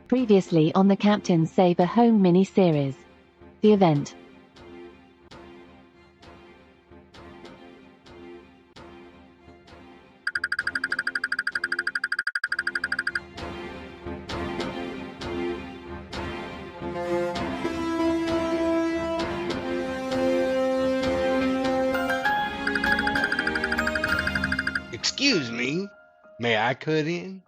Previously on the Captain Save a Home mini-series. The event. Excuse me, may I cut in?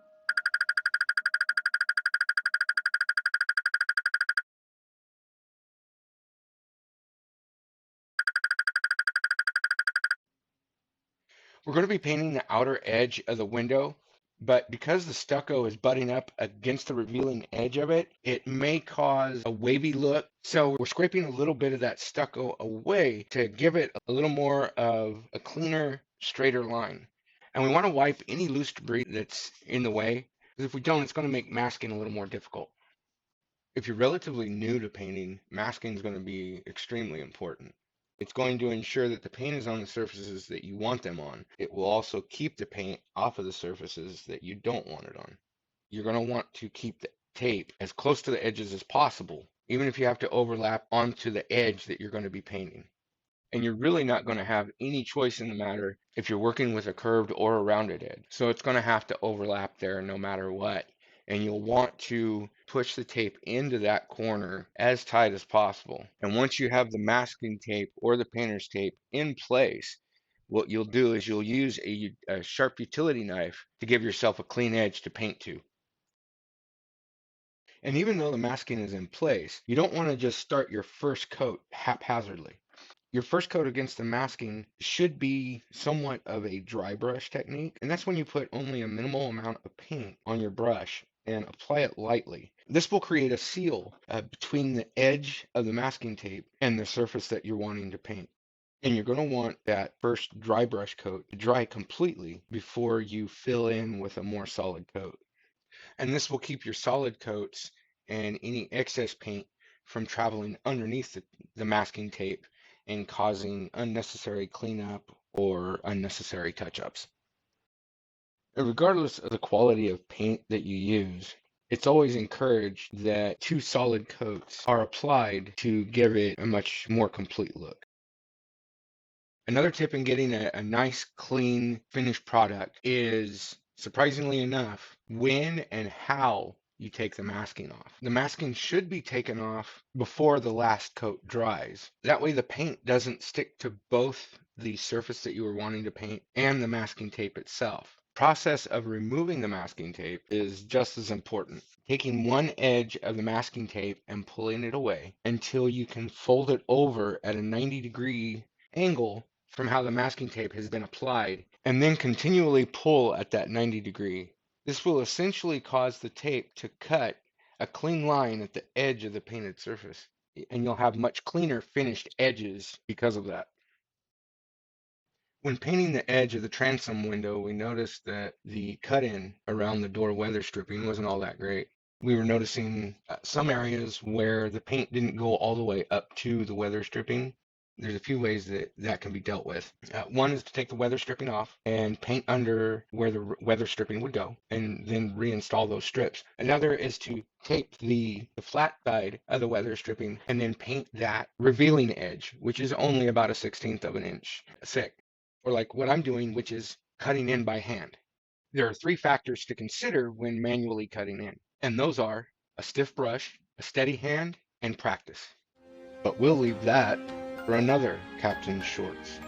We're going to be painting the outer edge of the window, but because the stucco is butting up against the revealing edge of it, it may cause a wavy look. So we're scraping a little bit of that stucco away to give it a little more of a cleaner, straighter line. And we want to wipe any loose debris that's in the way, because if we don't, it's going to make masking a little more difficult. If you're relatively new to painting, masking is going to be extremely important. It's going to ensure that the paint is on the surfaces that you want them on. It will also keep the paint off of the surfaces that you don't want it on. You're going to want to keep the tape as close to the edges as possible, even if you have to overlap onto the edge that you're going to be painting. And you're really not going to have any choice in the matter if you're working with a curved or a rounded edge. So it's going to have to overlap there no matter what. And you'll want to push the tape into that corner as tight as possible. And once you have the masking tape or the painter's tape in place, what you'll do is you'll use a sharp utility knife to give yourself a clean edge to paint to. And even though the masking is in place, you don't want to just start your first coat haphazardly. Your first coat against the masking should be somewhat of a dry brush technique, and that's when you put only a minimal amount of paint on your brush and apply it lightly. This will create a seal between the edge of the masking tape and the surface that you're wanting to paint. And you're going to want that first dry brush coat to dry completely before you fill in with a more solid coat. And this will keep your solid coats and any excess paint from traveling underneath the masking tape and causing unnecessary cleanup or unnecessary touch-ups. Regardless of the quality of paint that you use, it's always encouraged that 2 solid coats are applied to give it a much more complete look. Another tip in getting a nice, clean, finished product is, surprisingly enough, when and how you take the masking off. The masking should be taken off before the last coat dries. That way the paint doesn't stick to both the surface that you were wanting to paint and the masking tape itself. Process of removing the masking tape is just as important. Taking one edge of the masking tape and pulling it away until you can fold it over at a 90-degree angle from how the masking tape has been applied, and then continually pull at that 90 degree. This will essentially cause the tape to cut a clean line at the edge of the painted surface, and you'll have much cleaner finished edges because of that. When painting the edge of the transom window, we noticed that the cut-in around the door weather stripping wasn't all that great. We were noticing some areas where the paint didn't go all the way up to the weather stripping. There's a few ways that can be dealt with. One is to take the weather stripping off and paint under where the weather stripping would go, and then reinstall those strips. Another is to tape the flat side of the weather stripping and then paint that revealing edge, which is only about a 1/16 of an inch thick, or like what I'm doing, which is cutting in by hand. There are 3 factors to consider when manually cutting in, and those are a stiff brush, a steady hand, and practice. But we'll leave that for another Captain's Shorts.